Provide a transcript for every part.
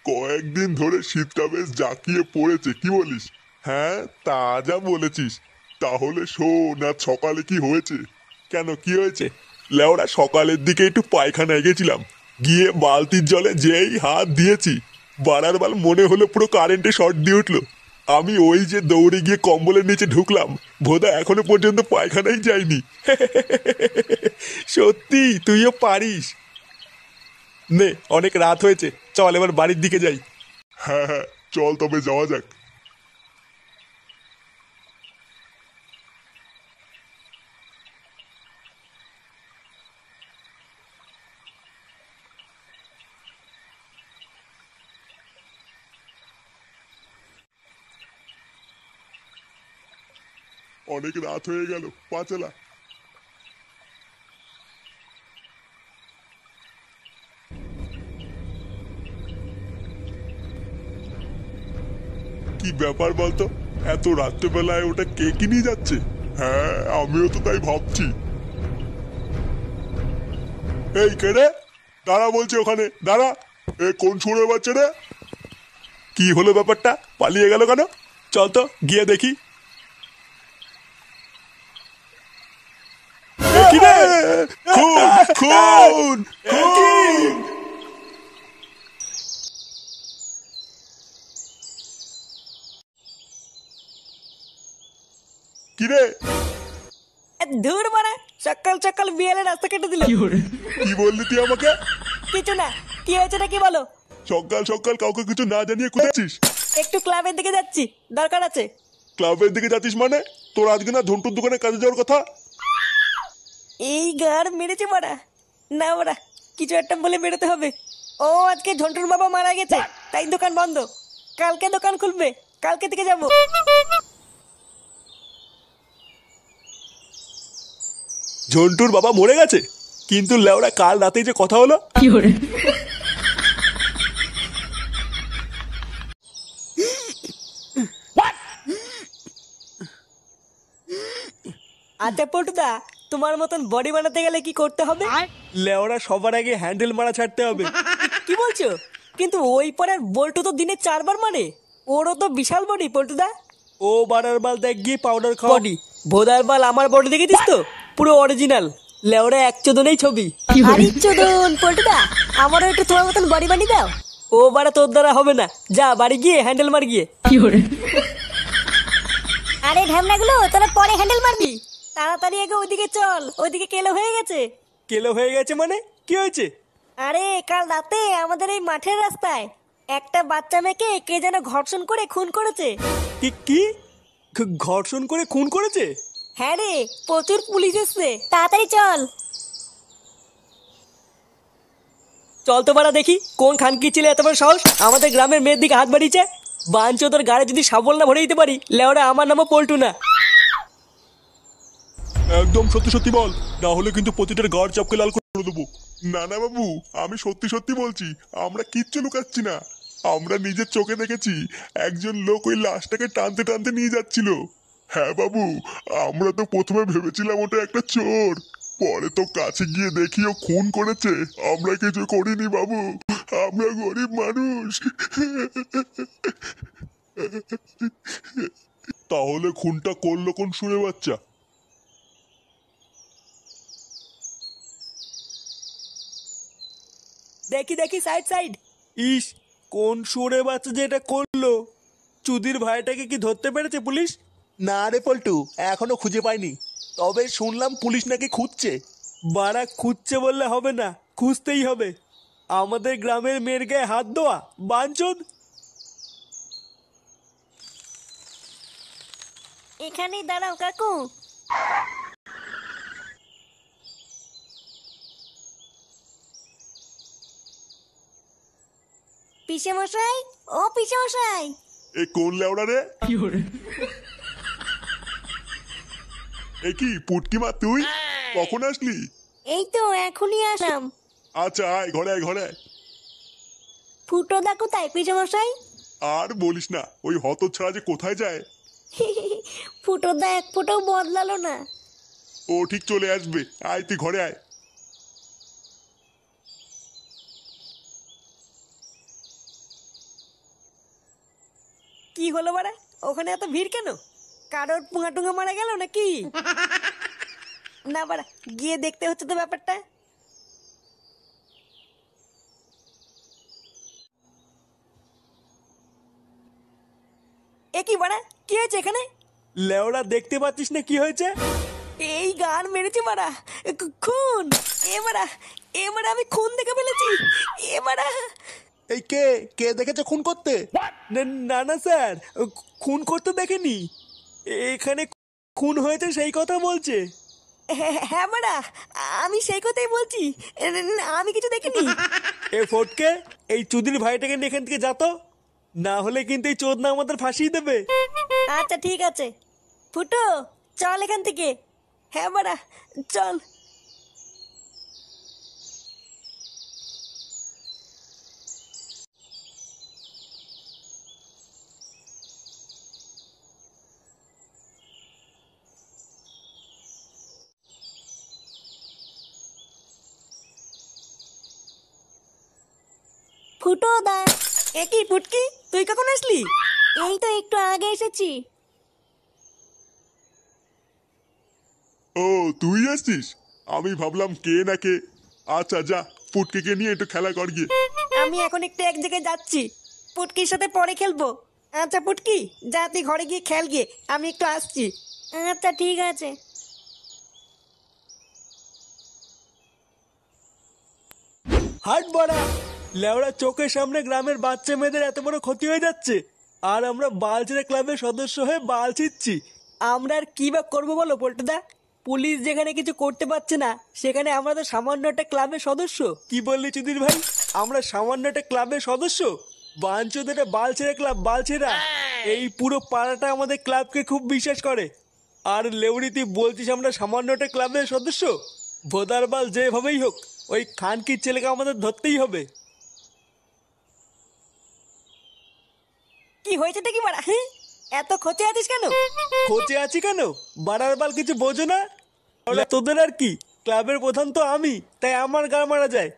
কয়েকদিন ধরে শীতটা বেশ জাঁকিয়ে পড়েছে, কি বলিস? হ্যাঁ, তা যা বলেছিস। তাহলে শোন, আজ সকালে কি হয়েছে? কেন, কি হয়েছে? লেওড়া, সকালের দিকে একটু পায়খানায় গেছিলাম, গিয়ে বালতির জলে যেই হাত দিয়েছি, বাড়ার বাল মনে হলো পুরো কারেন্টে শর্ট দিয়ে উঠলো। আমি ওই যে দৌড়ে গিয়ে কম্বলের নিচে ঢুকলাম, ভোদা এখনো পর্যন্ত পায়খানাই যায়নি। সত্যি তুইও পারিস। নে, অনেক রাত হয়েছে, চল এবার বাড়ির দিকে যাই। হ্যাঁ হ্যাঁ, চল তবে যাওয়া যাক। অনেক রাত হয়ে গেল, পা চালা। কি ব্যাপার বলতো, এত রাত্রেবেলায় ওটা কে কি নিয়ে যাচ্ছে? হ্যাঁ, আমিও তো তাই ভাবছি। এই কে রে? দাঁড়া বলছি, ওখানে দাঁড়া। এ কোন শুনে বাচ্চা রে? কি হলো ব্যাপারটা, পালিয়ে গেল কেন? চল তো গিয়ে দেখি। কি রে? খুন খুন খুন! কি রে? ধুর মারা, সকাল সকাল বিয়ালে রাস্তা কেটে দিল। কি বললি তুই আমাকে? কিছু না, কি হয়েছে নাকি বলো। সকাল সকাল কাউকে কিছু না জানিয়ে কোথায় আছিস? একটু ক্লাবের দিকে যাচ্ছি, দরকার আছে। ক্লাবের দিকে যাচ্ছিস মানে? তোর আজকে না ঝন্টুর দোকানে কাজে যাওয়ার কথা? এই গার মেরেছে মারা। না মারা, কিছু একটা বলে বেরোতে হবে। ও আজকে ঝন্টুর বাবা মারা গেছে, তাই দোকান বন্ধ। কালকে দোকান খুলবে, কালকে থেকে যাবো। ঝন্টুর বাবা মরে গেছে? কিন্তু লেওড়া, কাল রাতেই যে কথা হলো। আচ্ছা পল্টুদা, তোমার মতন বডি বানাতে গেলে কি করতে হবে? লেওড়া, সবার আগে হ্যান্ডেল মারা ছাড়তে হবে। কি বলছো? কিন্তু ওই পরের বল্টু তো দিনে 4 বার মারে। ওরও তো বিশাল বডি পল্টুদা। ও বাড়ার বাল দেখ গিয়ে পাউডার খাওয়া। বডি ভোদার বাল, আমার বডি দেখেছিস তো? পুরো অরিজিনাল। লেওড়া এক চোদনেই ছবি। আরে চোদন পল্টুদা, আমারও একটু তোমার মতন বডি বানিয়ে দাও। ও বাড়া, তোর দ্বারা হবে না, যা বাড়ি গিয়ে হ্যান্ডেল মার গিয়ে। আরে ঢ্যামনাগুলো, তোরা পরে হ্যান্ডেল মারবি। তাড়াতাড়ি আগে ওইদিকে চল, ওইদিকে কেলো হয়ে গেছে। কেলো হয়ে গেছে মানে? কি হয়েছে? আরে কাল রাতে আমাদের এই মাঠের রাস্তায় একটা বাচ্চা মেয়েকে কে যেন ঘর্ষণ করে খুন করেছে। কি কি? ঘর্ষণ করে খুন করেছে? হ্যাঁ রে, প্রচুর পুলিশ এসছে, তাড়াতাড়ি চল। চল তো বাড়া, দেখি কোন খানকি ছেলে এত বড় সাহস আমাদের গ্রামের মেয়ের দিকে হাত বাড়িয়েছে। বাঞ্চোদের গাড়ি যদি শাবল না ভরে দিতে পারি, লেওরা আমার নামও পল্টু না। একদম সত্যি সত্যি বল, না হলে কিন্তু প্রতিটার গাড় চাপকে লাল করে দেবো। না না বাবু, আমি সত্যি সত্যি বলছি, আমরা কিচ্ছু লুকাচ্ছি না। আমরা নিজের চোখে দেখেছি একজন লোক ওই লাশটাকে টানতে টানতে নিয়ে যাচ্ছিল। হ্যাঁ বাবু, আমরা তো প্রথমে ভেবেছিলাম ওটা একটা চোর, পরে তো কাছে গিয়ে দেখি ও খুন করেছে। আমরা কিছু করিনি বাবু, আমরা গরিব মানুষ। তাহলে খুনটা করলো কোন শুনে বাচ্চা? দেখি দেখি, সাইড সাইড। ইস, কোন সুরে বাচ্চা যে এটা করলো? চুদির ভাইটাকে কি ধরতে পেরেছে পুলিশ? না রে পল্টু, এখনো খুঁজে পাইনি। তবে শুনলাম পুলিশ নাকি খুঁজছে। বাড়া, খুঁজছে বললে হবে না, খুঁজতেই হবে। আমাদের গ্রামের মেয়ের গায়ে হাত দেওয়া বাঞ্চোদ। এখানেই দাঁড়াও কাকু। পিসে মশাই, ও পিসে মশাই। এ কোন লেওড়া রে? এ কি পুটকি মা, তুই কখন আসলি? এই তো এখনই আসলাম। আচ্ছা আয়, ঘরে আয়, ঘরে আয়। ফুটো দা কোথায় পিসে মশাই? আর বলিস না, ওই হত ছাড়া যে কোথায় যায়। ফুটো দা এক ফুটাও বদলালো না। ও ঠিক চলে আসবে, আয় তুই ঘরে আয়। হলো বাড়া? ওখানে এত ভিড় কেন? কারোর পুঙা টুঙা মারা গেল নাকি? না বাড়া, গিয়ে দেখতে হচ্ছে তো ব্যাপারটা। এ কি বাড়া, কি হয়েছে এখানে? লেওড়া দেখতে পাচ্ছিস না কি হয়েছে? এই গান মেরেছে বাড়া, খুন! এবারে আমি খুন দেখে ফেলেছি। এবারে এই কে কে দেখেছে খুন করতে? না না স্যার, খুন করতে দেখেনি। এখানে খুন হয়েছে সেই কথা বলছে। হ্যাঁ বাড়া, আমি সেই কথাই বলছি। আমি কিছু দেখিনি। এ ফটকে, এই চুদির ভাইটাকে নিয়ে এখান থেকে যাতো, না হলে কিন্তু এই চোদনা আমাদের ফাঁসিয়ে দেবে। আচ্ছা ঠিক আছে, ফুটো চল এখান থেকে। হ্যাঁ বাড়া চল। ফুটো দা। এ কি ফুটকি, তুই কখন আসলি? এই তো একটু আগে এসেছি। ও তুই আসছিস? আমি ভাবলাম কে না কে। আচ্ছা যা, পুটকিকে নিয়ে একটু খেলা কর গিয়ে। আমি এখন একটু এক জায়গায় যাচ্ছি, পুটকির সাথে পরে খেলবো। আচ্ছা পুটকি, যা তুই ঘরে গিয়ে খেল গিয়ে, আমি একটু আসছি। আচ্ছা ঠিক আছে। হাট বাড়া, লেওড়া চোখের সামনে গ্রামের বাচ্চা মেয়েদের এত বড় ক্ষতি হয়ে যাচ্ছে, আর আমরা বালছেড়ে ক্লাবের সদস্য হয়ে বাল ছিচ্ছি। আমরা আর কি বা করবো বলো পল্টুদা? পুলিশ যেখানে কিছু করতে পারছে না, সেখানে আমরা তো সামান্য একটা ক্লাবের সদস্য। কি বললি চুদির ভাই? আমরা সামান্য একটা ক্লাবের সদস্য? বাঞ্চোদের বালছেড়ে ক্লাব, বালছেড়া। এই পুরো পাড়াটা আমাদের ক্লাবকে খুব বিশ্বাস করে, আর লেউড়ি তুই বলছিস আমরা সামান্য একটা ক্লাবের সদস্য? ভোদার বাল যেভাবেই হোক, ওই খানকির ছেলেকে আমাদের ধরতেই হবে। কি হয়েছে কি বাড়া? হ্যাঁ, এত খোঁচে আছিস কেন? খোঁচে আছি কেন? বাড়ার বাল কিছু বোঝো না? তোদের আর কি, ক্লাবের প্রধান তো আমি, তাই আমার গা মারা যায়।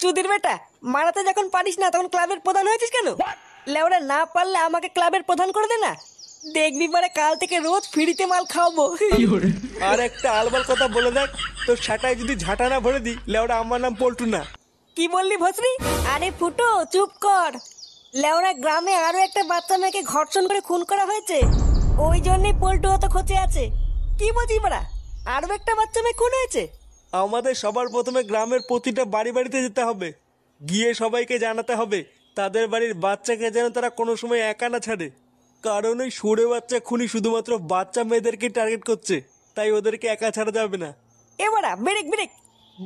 চুদির বেটা, মারাতে যখন পারিস না তখন ক্লাবের প্রধান হয়েছিস কেন? লেওরা না পারলে আমাকে ক্লাবের প্রধান করে দে না, দেখবি পারে কাল থেকে রোজ ফ্রিতে মাল খাওয়াবো। আর একটা আলবাল কথা বলে দেখ, তোর ছাটায় যদি ঝাঁটা না ভরে দি, লেওরা আমার নাম পল্টু না। কি বললি ভস্রী? আরে ফুটো চুপ কর। লেওরা গ্রামে আরো একটা বাচ্চা মেয়েকে ঘর্ষণ করে খুন করা হয়েছে, ওই জন্যই পল্টু অত খোঁচে আছে। কি বলছিস বাড়া, আরো একটা বাচ্চা মেয়ে খুন হয়েছে? আমাদের সবার প্রথমে গ্রামের প্রতিটা বাড়ি বাড়িতে যেতে হবে, গিয়ে সবাইকে জানাতে হবে তাদের বাড়ির বাচ্চাকে যেন তারা কোনো সময় একা না ছাড়ে। কারণ ওই সুরে বাচ্চা খুনি শুধুমাত্র বাচ্চা মেয়েদেরকে টার্গেট করছে, তাই ওদেরকে একা ছাড়া যাবে না। এ বাড়া ব্রেক ব্রেক,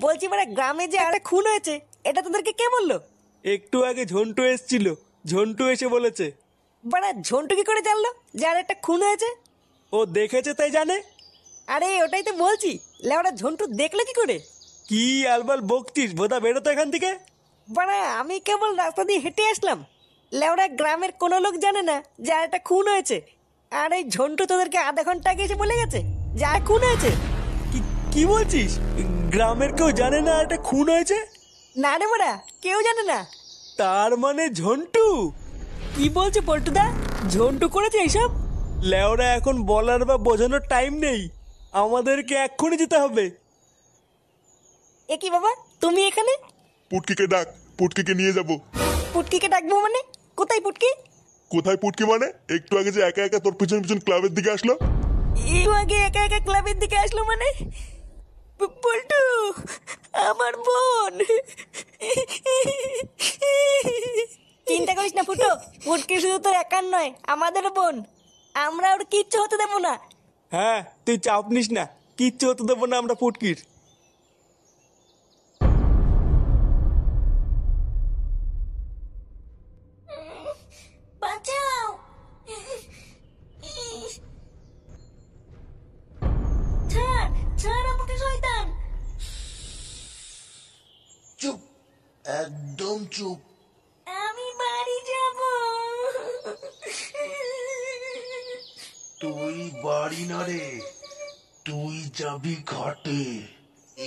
বলছি বাড়া গ্রামে যে আরে খুন হয়েছে এটা তোদেরকে কে বললো? একটু আগে ঝন্টু এসেছিল, ঝন্টু এসে বলেছে। বাড়া ঝন্টু কি করে জানলো যে আর একটা খুন হয়েছে? ও দেখেছে তাই জানে। আরে ওটাই তো বলছি, লেওরা ঝন্টু দেখলে কি করে? কি আলবাল বকছিস, বোধা বেরোতো এখান থেকে। বাড়া আমি কেবল রাস্তা দিয়ে হেঁটে আসলাম, লেওরা গ্রামের কোনো লোক জানে না যে আর একটা খুন হয়েছে, আর এই ঝন্টু তোদেরকে আধা ঘন্টা আগে এসে বলে গেছে যে আর খুন হয়েছে। কি বলছিস? গ্রামের কেউ জানে না একটা খুন হয়েছে? না রে বাড়া, কেউ জানে না। তার মানে ঝন্টু? কি বলছে পল্টুদা, ঝন্টু করেছে এইসব? লেওরা এখন বলার বা বোঝানোর টাইম নেই, আমাদেরকে এক্ষুনি যেতে হবে। এ কি বাবা, তুমি এখানে? পুটকিকে ডাক, পুটকিকে নিয়ে যাব। পুটকিকে ডাকবো মানে? কোথায় পুটকি? কোথায় পুটকি মানে? একটু আগে যে একা একা তোর পিছন পিছন ক্লাবের দিকে আসলো। একটু আগে একা একা ক্লাবের দিকে আসলো মানে? পল্টু, আমার বোন। চিন্তা করিস না ফুটো, পুটকি শুধু তোর একার নয়, আমাদেরও বোন। আমরা ওর কিচ্ছু হতে দেবো না। হ্যাঁ তুই চাপ নিস না, কিচ্ছু হতে দেবো না আমরা পুটকির। বাঁচাও! ছাড় ছাড় আমাকে শয়তান! চুপ, একদম চুপ। আমি বাড়ি যাব। তুই বাড়ি না রে, তুই যাবি ঘাটে।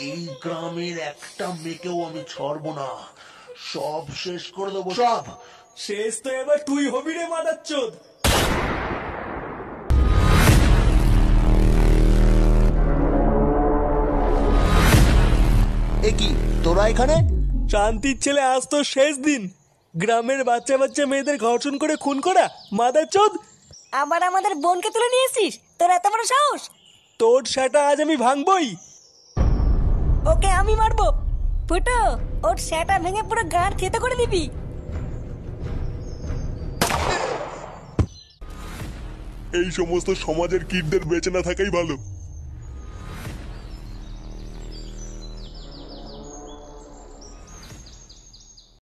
এই গ্রামের একটা মেয়েকেও আমি ছাড়বো না, সব শেষ করে দেবো সব। শেষ তো এবার তুই হবি রে মাদারচোদ। এ কি তোরা এখানে? শান্তির ছেলে, আজ তো শেষ দিন। গ্রামের বাচ্চা বাচ্চা মেয়েদের ধর্ষণ করে খুন করা মাদারচোদ। আমাদের বোনকে তুলে নিয়েছিস, তোর এত বড় সাহস! তোর সেটা আজ আমি ভাঙবই। ওকে আমি মারবো। ফুটো, ওর সেটা ভেঙে পুরো গাঁট থেতো করে দিবি। এই সমস্ত সমাজের কিডদের বেঁচে না থাকাই ভালো।